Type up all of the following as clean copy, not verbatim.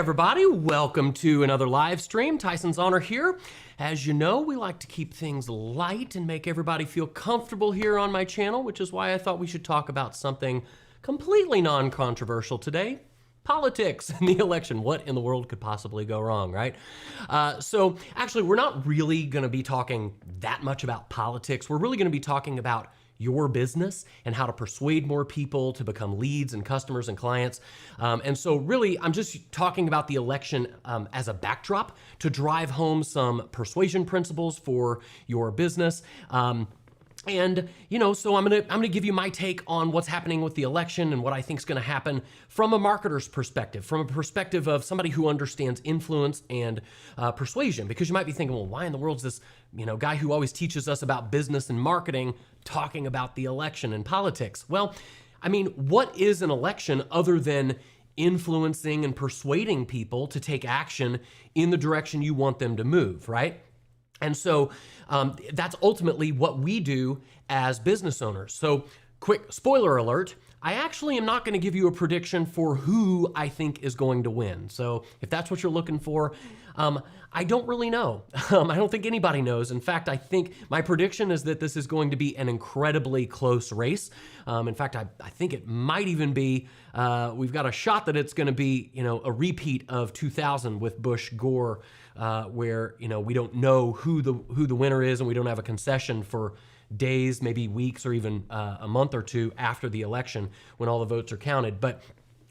everybody, welcome to another live stream. Tyson's Honor here. As you know, we like to keep things light and make everybody feel comfortable here on my channel, which is why I thought we should talk about something completely non-controversial today. Politics and the election. What in the world could possibly go wrong, right? So actually, we're not really going to be talking that much about politics. We're really going to be talking about your business and how to persuade more people to become leads and customers and clients. And so really, I'm just talking about the election as a backdrop to drive home some persuasion principles for your business. And, you know, so I'm gonna give you my take on what's happening with the election and what I think is gonna happen from a marketer's perspective, from a perspective of somebody who understands influence and persuasion. Because you might be thinking, well, why in the world is this, guy who always teaches us about business and marketing talking about the election and politics? Well, I mean, what is an election other than influencing and persuading people to take action in the direction you want them to move, right? And so that's ultimately what we do as business owners. So quick spoiler alert, I actually am not going to give you a prediction for who I think is going to win. So if that's what you're looking for, I don't really know. I don't think anybody knows. In fact, I think my prediction is that this is going to be an incredibly close race. In fact, I think it might even be, we've got a shot that it's going to be, a repeat of 2000 with Bush Gore, where, we don't know who the winner is, and we don't have a concession for days, maybe weeks, or even a month or two after the election when all the votes are counted. But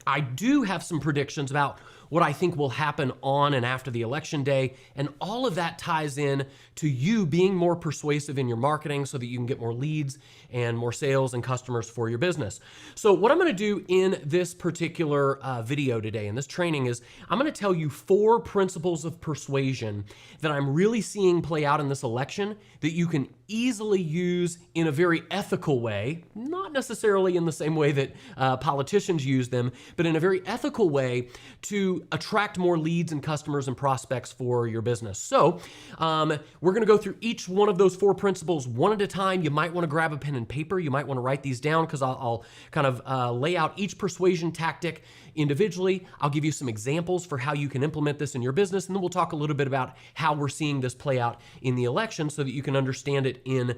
I do have some predictions about what I think will happen on and after the election day, and all of that ties in to you being more persuasive in your marketing so that you can get more leads and more sales and customers for your business. So what I'm going to do in this particular video today, in this training, is I'm going to tell you 4 principles of persuasion that I'm really seeing play out in this election that you can easily use in a very ethical way, not necessarily in the same way that politicians use them, but in a very ethical way to attract more leads and customers and prospects for your business. So we're going to go through each one of those 4 principles one at a time. You might want to grab a pen and paper. You might want to write these down, because I'll kind of lay out each persuasion tactic individually. I'll give you some examples for how you can implement this in your business, and then we'll talk a little bit about how we're seeing this play out in the election so that you can understand it in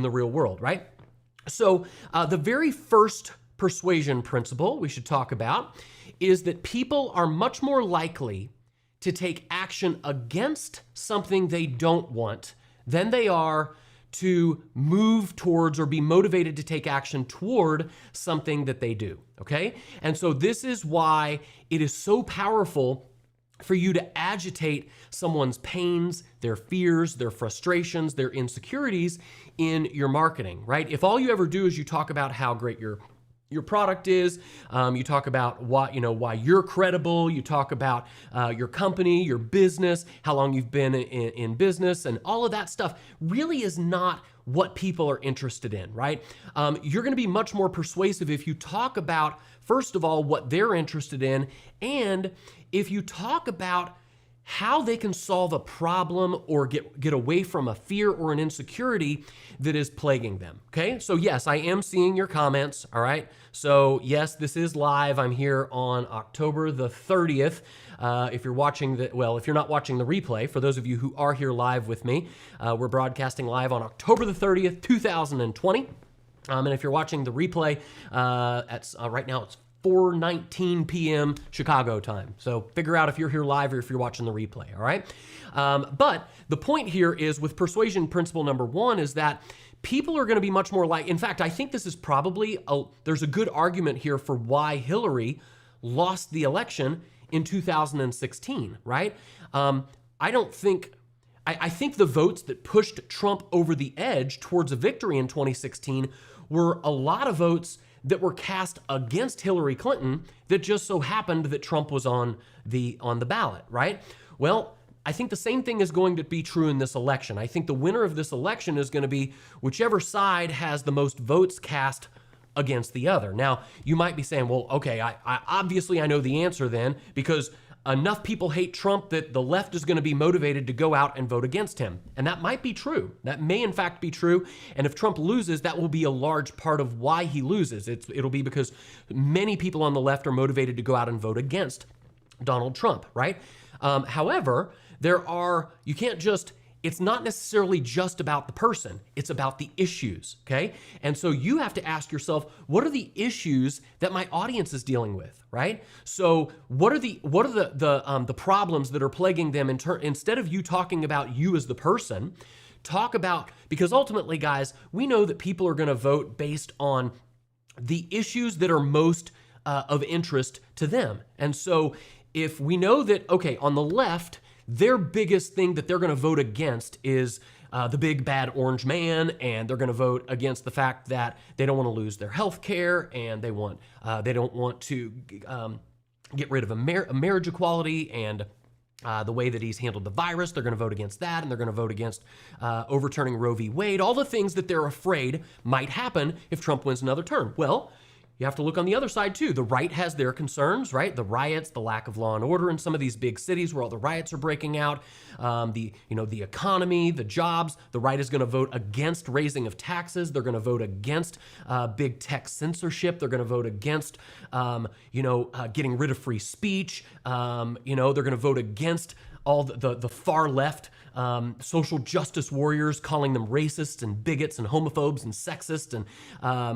the real world, right? So the very first persuasion principle we should talk about is that people are much more likely to take action against something they don't want than they are to move towards or be motivated to take action toward something that they do, okay? And so this is why it is so powerful for you to agitate someone's pains, their fears, their frustrations, their insecurities in your marketing, right? If all you ever do is you talk about how great your product is, you talk about why you're credible, you talk about your company, your business, how long you've been in business, and all of that stuff really is not what people are interested in, right? You're going to be much more persuasive if you talk about, first of all, what they're interested in, and if you talk about how they can solve a problem or get away from a fear or an insecurity that is plaguing them, okay? So yes, I am seeing your comments, all right? So yes, this is live. I'm here on October the 30th. If you're watching if you're not watching the replay, for those of you who are here live with me, we're broadcasting live on October the 30th, 2020. And if you're watching the replay, right now it's 4:19 p.m. Chicago time. So figure out if you're here live or if you're watching the replay, all right? But the point here is, with persuasion principle number 1, is that people are going to be much more in fact, I think this is probably, there's a good argument here for why Hillary lost the election in 2016, right? I think the votes that pushed Trump over the edge towards a victory in 2016 were a lot of votes that were cast against Hillary Clinton that just so happened that Trump was on the ballot, right? Well, I think the same thing is going to be true in this election. I think the winner of this election is going to be whichever side has the most votes cast against the other. Now, you might be saying, well, okay, I obviously I know the answer then, because enough people hate Trump that the left is going to be motivated to go out and vote against him. And that might be true. That may in fact be true. And if Trump loses, that will be a large part of why he loses. It'll be because many people on the left are motivated to go out and vote against Donald Trump, right? However, you can't just, it's not necessarily just about the person, it's about the issues, okay? And so you have to ask yourself, what are the issues that my audience is dealing with, right? So what are the problems that are plaguing them instead of you talking about you as the person, talk about, because ultimately, guys, we know that people are gonna vote based on the issues that are most of interest to them. And so if we know that, okay, on the left, their biggest thing that they're going to vote against is the big bad orange man, and they're going to vote against the fact that they don't want to lose their health care, and they don't want to get rid of marriage equality and the way that he's handled the virus. They're going to vote against that, and they're going to vote against overturning Roe v. Wade, all the things that they're afraid might happen if Trump wins another term. Well, you have to look on the other side too. The right has their concerns, right? The riots, the lack of law and order in some of these big cities where all the riots are breaking out, the economy, the jobs. The right is going to vote against raising of taxes. They're going to vote against big tech censorship. They're going to vote against, getting rid of free speech. They're going to vote against all the far left social justice warriors, calling them racists and bigots and homophobes and sexist and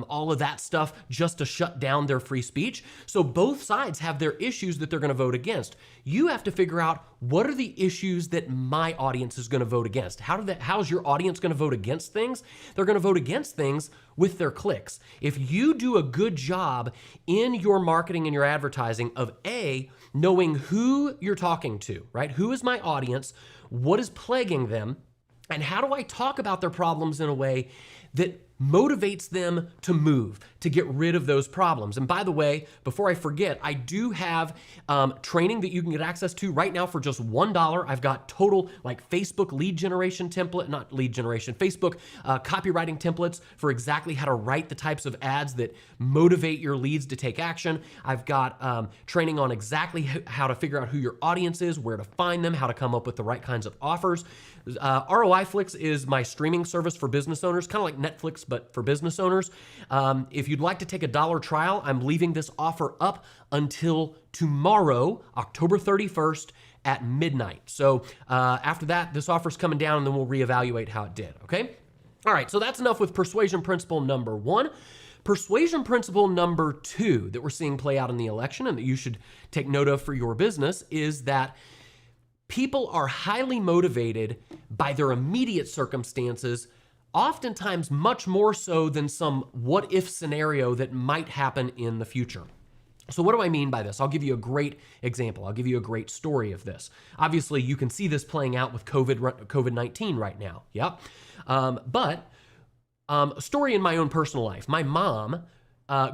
all of that stuff just to shut down their free speech. So both sides have their issues that they're going to vote against. You have to figure out, what are the issues that my audience is going to vote against? How's your audience going to vote against things? They're going to vote against things with their clicks. If you do a good job in your marketing and your advertising of knowing who you're talking to, right? Who is my audience? What is plaguing them? And how do I talk about their problems in a way that motivates them to move, to get rid of those problems? And by the way, before I forget, I do have training that you can get access to right now for just $1. I've got total Facebook lead generation template, not lead generation, Facebook copywriting templates for exactly how to write the types of ads that motivate your leads to take action. I've got training on exactly how to figure out who your audience is, where to find them, how to come up with the right kinds of offers. ROIFlix is my streaming service for business owners, kind of like Netflix, but for business owners. If you'd like to take a $1 trial, I'm leaving this offer up until tomorrow, October 31st at midnight. So after that, this offer's coming down, and then we'll reevaluate how it did, okay? All right, so that's enough with persuasion principle number 1. Persuasion principle number 2 that we're seeing play out in the election and that you should take note of for your business is that people are highly motivated by their immediate circumstances, oftentimes much more so than some what-if scenario that might happen in the future. So what do I mean by this? I'll give you a great example. I'll give you a great story of this. Obviously, you can see this playing out with COVID-19 right now, yeah? But a story in my own personal life. My mom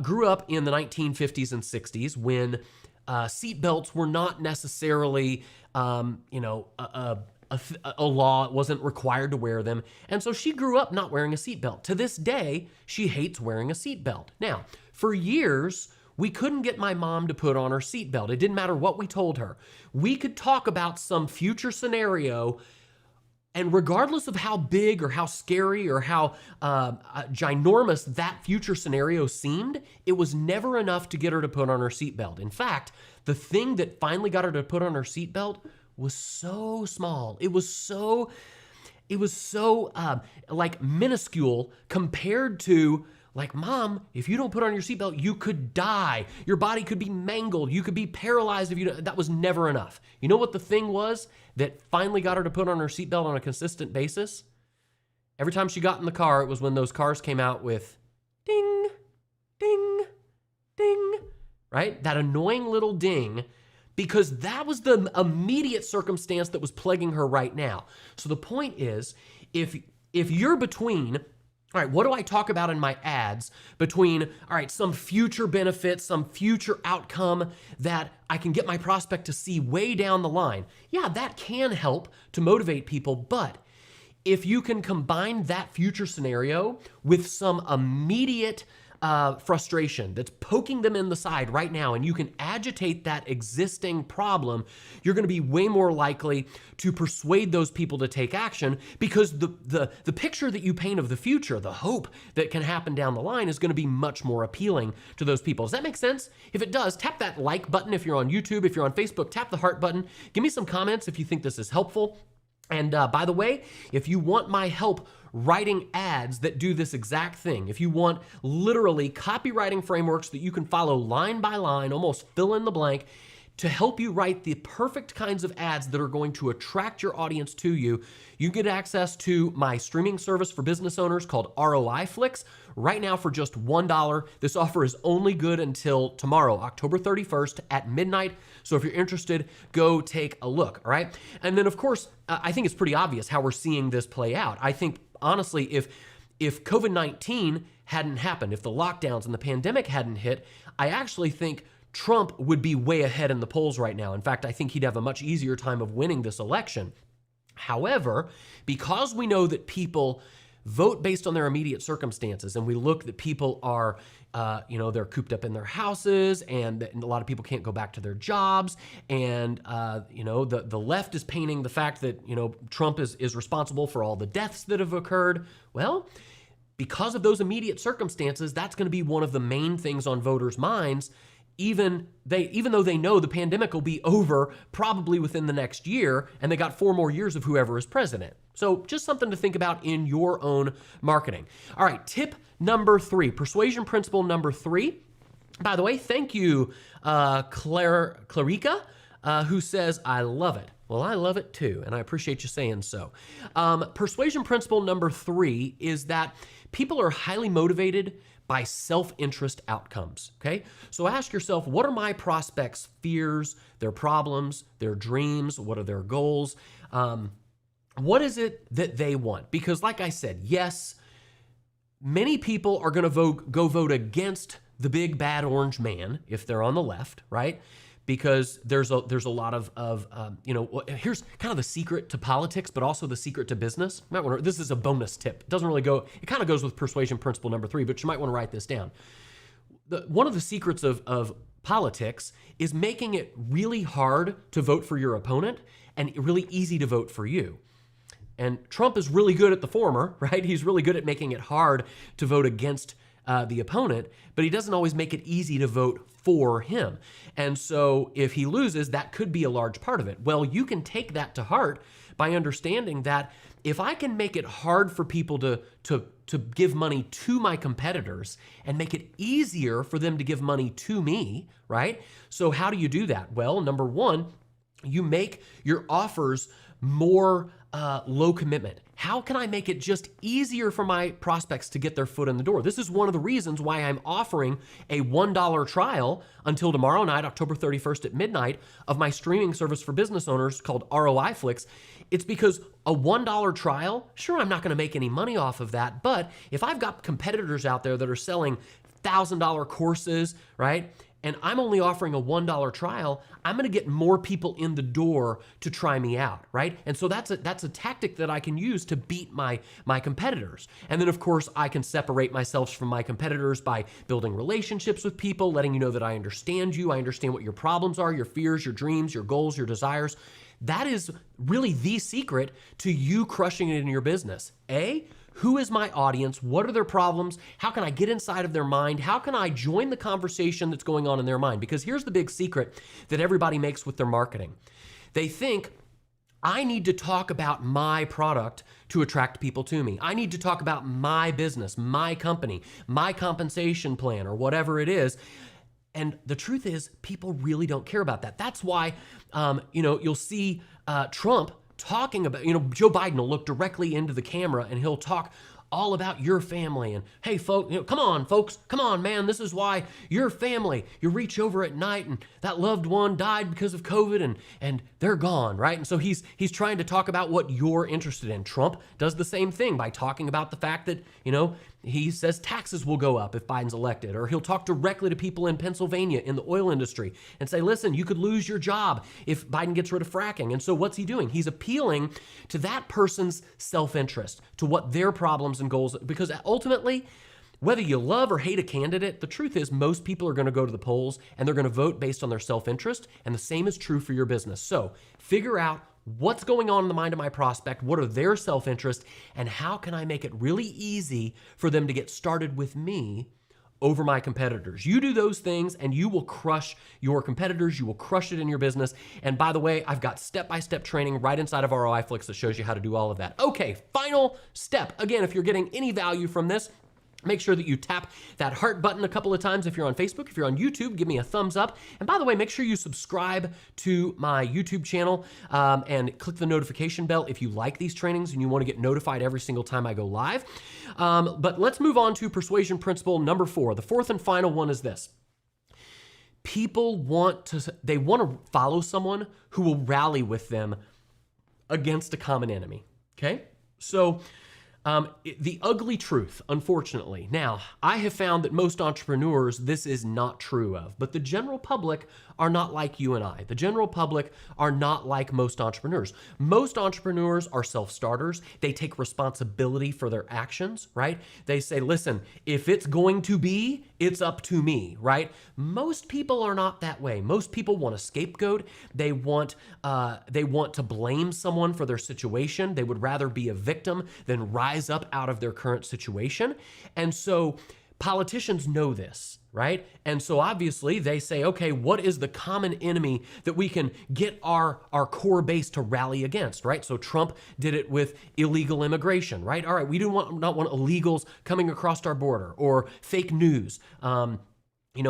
grew up in the 1950s and 60s when seatbelts were not necessarily a law. It wasn't required to wear them. And so she grew up not wearing a seatbelt. To this day, she hates wearing a seatbelt. Now, for years, we couldn't get my mom to put on her seatbelt. It didn't matter what we told her. We could talk about some future scenario, and regardless of how big or how scary or how ginormous that future scenario seemed, it was never enough to get her to put on her seatbelt. In fact, the thing that finally got her to put on her seatbelt was so small. It was so minuscule compared to, Mom, if you don't put on your seatbelt, you could die. Your body could be mangled. You could be paralyzed if you don't. That was never enough. You know what the thing was that finally got her to put on her seatbelt on a consistent basis? Every time she got in the car, it was when those cars came out with ding, ding, ding, right? That annoying little ding, because that was the immediate circumstance that was plaguing her right now. So the point is, if you're between, all right, what do I talk about in my ads between, all right, some future benefit, some future outcome that I can get my prospect to see way down the line? Yeah, that can help to motivate people, but if you can combine that future scenario with some immediate frustration that's poking them in the side right now, and you can agitate that existing problem, you're going to be way more likely to persuade those people to take action, because the picture that you paint of the future, the hope that can happen down the line, is going to be much more appealing to those people. Does that make sense? If it does, tap that like button. If you're on YouTube, if you're on Facebook, tap the heart button. Give me some comments if you think this is helpful. And by the way, if you want my help writing ads that do this exact thing, if you want literally copywriting frameworks that you can follow line by line, almost fill in the blank, to help you write the perfect kinds of ads that are going to attract your audience to you, you get access to my streaming service for business owners called ROI Flix. Right now for just $1. This offer is only good until tomorrow, October 31st at midnight. So if you're interested, go take a look, all right? And then of course, I think it's pretty obvious how we're seeing this play out. I think honestly, if COVID-19 hadn't happened, if the lockdowns and the pandemic hadn't hit, I actually think Trump would be way ahead in the polls right now. In fact, I think he'd have a much easier time of winning this election. However, because we know that people vote based on their immediate circumstances, and we look that people are, they're cooped up in their houses, and a lot of people can't go back to their jobs, and, the left is painting the fact that, Trump is responsible for all the deaths that have occurred. Well, because of those immediate circumstances, that's going to be one of the main things on voters' minds, even though they know the pandemic will be over probably within the next year, and they got 4 more years of whoever is president. So just something to think about in your own marketing. All right, tip number 3, persuasion principle number 3. By the way, thank you, Clarica, who says, I love it. Well, I love it too, and I appreciate you saying so. Persuasion principle number 3 is that people are highly motivated by self-interest outcomes, okay? So ask yourself, what are my prospects' fears, their problems, their dreams? What are their goals? What is it that they want? Because like I said, yes, many people are gonna go vote against the big bad orange man if they're on the left, right? Because there's a lot of here's kind of the secret to politics, but also the secret to business. This is a bonus tip. It doesn't really go, it kind of goes with persuasion principle number 3, but you might want to write this down. One of the secrets of politics is making it really hard to vote for your opponent and really easy to vote for you. And Trump is really good at the former, right? He's really good at making it hard to vote against the opponent, but he doesn't always make it easy to vote for him. And so if he loses, that could be a large part of it. Well, you can take that to heart by understanding that if I can make it hard for people to give money to my competitors and make it easier for them to give money to me, right? So how do you do that? Well, number 1, you make your offers more low commitment. How can I make it just easier for my prospects to get their foot in the door? This is one of the reasons why I'm offering a $1 trial until tomorrow night, October 31st at midnight, of my streaming service for business owners called ROI Flix. It's because a $1 trial, sure, I'm not going to make any money off of that, but if I've got competitors out there that are selling $1,000 courses, right? And I'm only offering a $1 trial, I'm gonna get more people in the door to try me out, right? And so that's a tactic that I can use to beat my competitors. And then of course, I can separate myself from my competitors by building relationships with people, letting you know that I understand you, I understand what your problems are, your fears, your dreams, your goals, your desires. That is really the secret to you crushing it in your business. Who is my audience? What are their problems? How can I get inside of their mind? How can I join the conversation that's going on in their mind? Because here's the big secret that everybody makes with their marketing. They think, I need to talk about my product to attract people to me. I need to talk about my business, my company, my compensation plan, or whatever it is. And the truth is, people really don't care about that. That's why, you'll see Trump talking about, Joe Biden will look directly into the camera and he'll talk all about your family and, hey, folks, come on, folks, come on, man, this is why your family, you reach over at night and that loved one died because of COVID and they're gone, right? And so he's trying to talk about what you're interested in. Trump does the same thing by talking about the fact that, he says taxes will go up if Biden's elected, or he'll talk directly to people in Pennsylvania in the oil industry and say, listen, you could lose your job if Biden gets rid of fracking. And so what's he doing? He's appealing to that person's self-interest, to what their problems and goals, because ultimately whether you love or hate a candidate, the truth is most people are going to go to the polls and they're going to vote based on their self-interest, and the same is true for your business. So figure out what's going on in the mind of my prospect, what are their self-interests, and how can I make it really easy for them to get started with me over my competitors. You do those things and you will crush your competitors. You will crush it in your business. And by the way, I've got step-by-step training right inside of ROI Flix that shows you how to do all of that. Okay, final step. Again, if you're getting any value from this, make sure that you tap that heart button a couple of times if you're on Facebook. If you're on YouTube, give me a thumbs up. And by the way, make sure you subscribe to my YouTube channel and click the notification bell if you like these trainings and you want to get notified every single time I go live. But let's move on to persuasion principle number 4. The fourth and final one is this. People want to follow someone who will rally with them against a common enemy. Okay? So the ugly truth, unfortunately. Now, I have found that most entrepreneurs, this is not true of, but the general public are not like you and I. The general public are not like most entrepreneurs. Most entrepreneurs are self-starters. They take responsibility for their actions, right? They say, listen, if it's going to be, it's up to me, right? Most people are not that way. Most people want a scapegoat. They want to blame someone for their situation. They would rather be a victim than rise up out of their current situation. And so politicians know this, right? And so obviously they say, okay, what is the common enemy that we can get our core base to rally against, right? So Trump did it with illegal immigration, right? All right, we do not want illegals coming across our border, or fake news,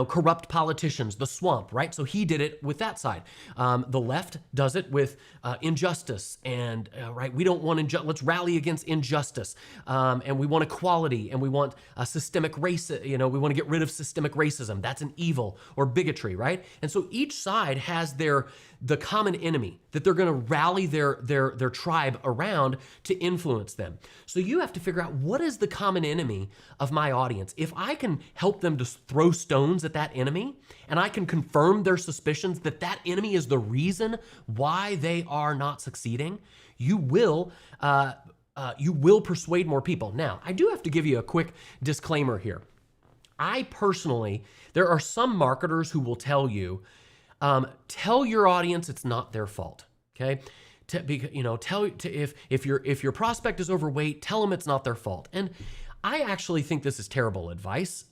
corrupt politicians, the swamp, right? So he did it with that side. The left does it with injustice, and right, we don't want let's rally against injustice, and we want equality, and we want systemic race. We want to get rid of systemic racism. That's an evil, or bigotry, right? And so each side has the common enemy that they're going to rally their tribe around to influence them. So you have to figure out, what is the common enemy of my audience? If I can help them to throw stones at that enemy, and I can confirm their suspicions that that enemy is the reason why they are not succeeding, you will persuade more people. Now, I do have to give you a quick disclaimer here. There are some marketers who will tell you, tell your audience it's not their fault. Okay, if your prospect is overweight, tell them it's not their fault. And I actually think this is terrible advice.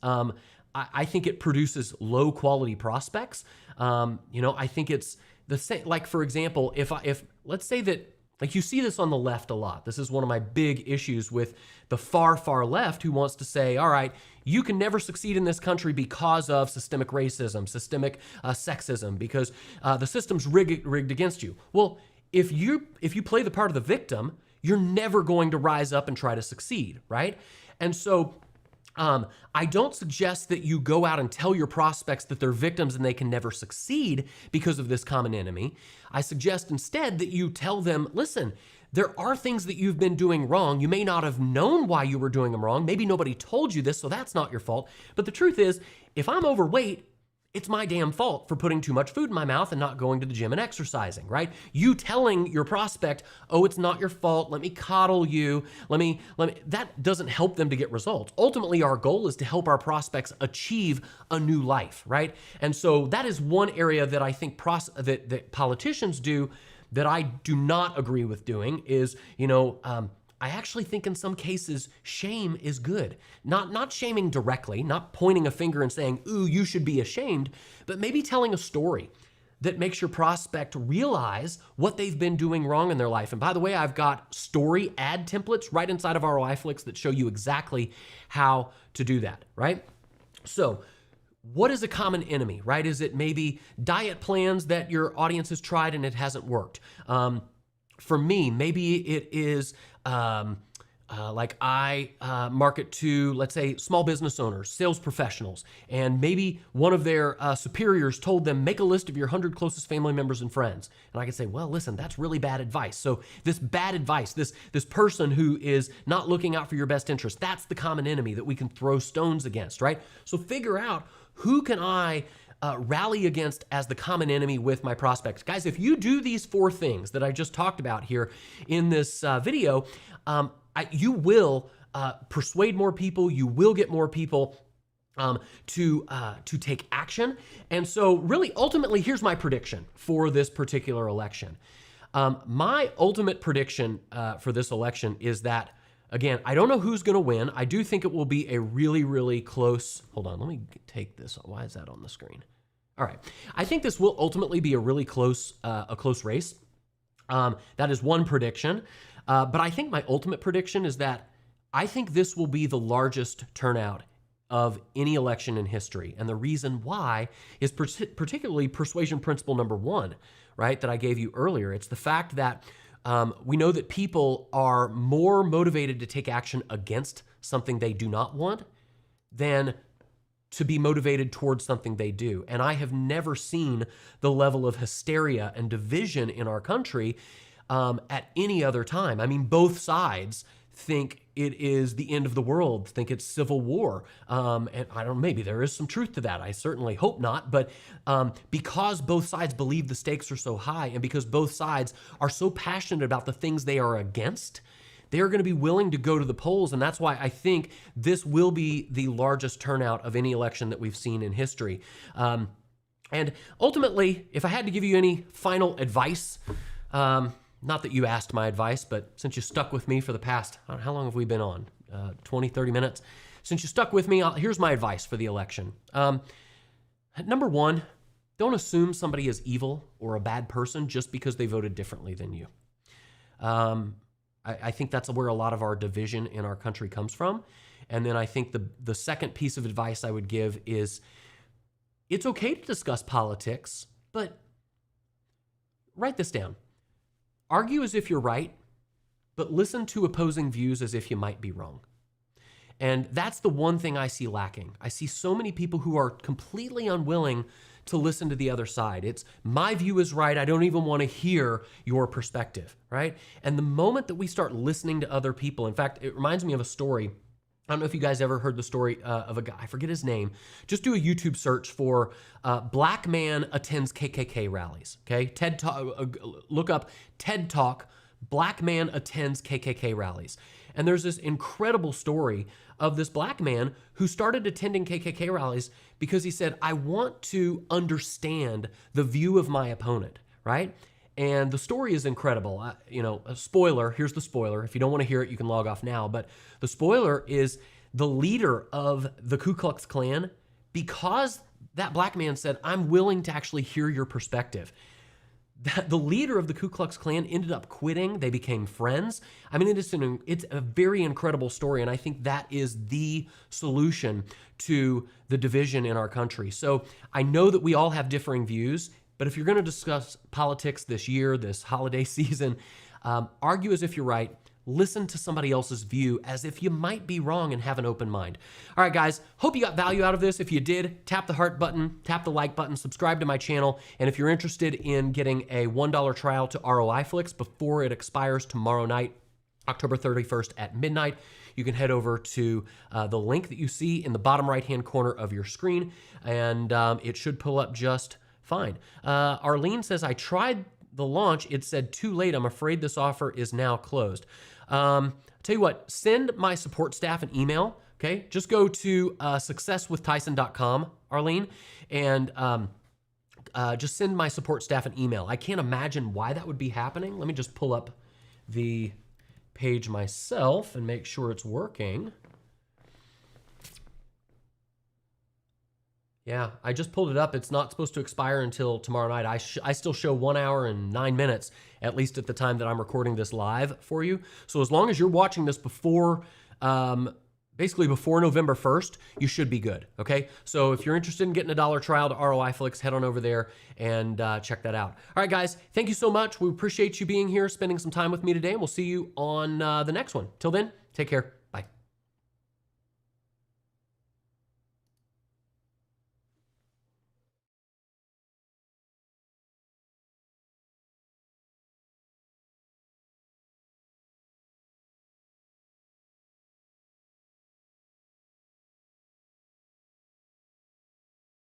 I think it produces low quality prospects. I think it's the same. Like, for example, if let's say that, like, you see this on the left a lot. This is one of my big issues with the far left, who wants to say, all right, you can never succeed in this country because of systemic racism, systemic sexism, because the system's rigged against you. Well, if you play the part of the victim, you're never going to rise up and try to succeed, right? And so I don't suggest that you go out and tell your prospects that they're victims and they can never succeed because of this common enemy. I suggest instead that you tell them, listen, there are things that you've been doing wrong. You may not have known why you were doing them wrong. Maybe nobody told you this, so that's not your fault. But the truth is, if I'm overweight, it's my damn fault for putting too much food in my mouth and not going to the gym and exercising, right? You telling your prospect, oh, it's not your fault, let me coddle you, that doesn't help them to get results. Ultimately, our goal is to help our prospects achieve a new life, right? And so that is one area that I think that politicians do that I do not agree with doing is, I actually think in some cases, shame is good. Not shaming directly, not pointing a finger and saying, ooh, you should be ashamed, but maybe telling a story that makes your prospect realize what they've been doing wrong in their life. And by the way, I've got story ad templates right inside of ROI Flix that show you exactly how to do that, right? So what is a common enemy, right? Is it maybe diet plans that your audience has tried and it hasn't worked? For me, maybe it is like I market to, let's say, small business owners, sales professionals, and maybe one of their superiors told them, make a list of your 100 closest family members and friends. And I can say, well, listen, that's really bad advice. So this bad advice, this person who is not looking out for your best interest, that's the common enemy that we can throw stones against, right? So figure out, who can I rally against as the common enemy with my prospects? Guys, if you do these 4 things that I just talked about here in this video, you will persuade more people. You will get more people to take action. And so really, ultimately, here's my prediction for this particular election. My ultimate prediction for this election is that, again, I don't know who's going to win. I do think it will be a really, really close. Hold on, let me take this. Why is that on the screen? All right. I think this will ultimately be a really close race. That is one prediction. But I think my ultimate prediction is that I think this will be the largest turnout of any election in history. And the reason why is particularly persuasion principle number 1, right, that I gave you earlier. It's the fact that we know that people are more motivated to take action against something they do not want than to be motivated towards something they do. And I have never seen the level of hysteria and division in our country at any other time. I mean, both sides think it is the end of the world, think it's civil war. And I don't know, maybe there is some truth to that. I certainly hope not. But because both sides believe the stakes are so high, and because both sides are so passionate about the things they are against, they are going to be willing to go to the polls. And that's why I think this will be the largest turnout of any election that we've seen in history. And ultimately, if I had to give you any final advice, not that you asked my advice, but since you stuck with me for the past, how long have we been on? 20, 30 minutes. Since you stuck with me, here's my advice for the election. Number 1, don't assume somebody is evil or a bad person just because they voted differently than you. I think that's where a lot of our division in our country comes from. And then I think the second piece of advice I would give is it's okay to discuss politics, but write this down. Argue as if you're right, but listen to opposing views as if you might be wrong. And that's the one thing I see lacking. I see so many people who are completely unwilling to listen to the other side. It's my view is right. I don't even want to hear your perspective, right? And the moment that we start listening to other people, in fact, it reminds me of a story. I don't know if you guys ever heard the story of a guy, I forget his name. Just do a YouTube search for Black Man Attends KKK Rallies, okay? TED Talk, look up TED Talk, Black Man Attends KKK Rallies. And there's this incredible story of this black man who started attending KKK rallies because he said, I want to understand the view of my opponent, right? And the story is incredible. A spoiler, here's the spoiler. If you don't want to hear it, you can log off now. But the spoiler is the leader of the Ku Klux Klan, because that black man said, I'm willing to actually hear your perspective. The leader of the Ku Klux Klan ended up quitting. They became friends. I mean, it's a very incredible story, and I think that is the solution to the division in our country. So I know that we all have differing views, but if you're going to discuss politics this year, this holiday season, argue as if you're right. Listen to somebody else's view as if you might be wrong and have an open mind. All right, guys, hope you got value out of this. If you did, tap the heart button, tap the like button, subscribe to my channel. And if you're interested in getting a $1 trial to ROI Flix before it expires tomorrow night, October 31st at midnight, you can head over to the link that you see in the bottom right-hand corner of your screen, and it should pull up just fine. Arlene says, I tried the launch. It said too late. I'm afraid this offer is now closed. Tell you what, send my support staff an email, okay? Just go to successwithtyson.com, Arlene, and just send my support staff an email. I can't imagine why that would be happening. Let me just pull up the page myself and make sure it's working. Yeah, I just pulled it up. It's not supposed to expire until tomorrow night. I still show 1 hour and 9 minutes, at least at the time that I'm recording this live for you. So as long as you're watching this before, basically before November 1st, you should be good, okay? So if you're interested in getting a $1 trial to ROI Flix, head on over there and check that out. All right, guys, thank you so much. We appreciate you being here, spending some time with me today, and we'll see you on the next one. Till then, take care.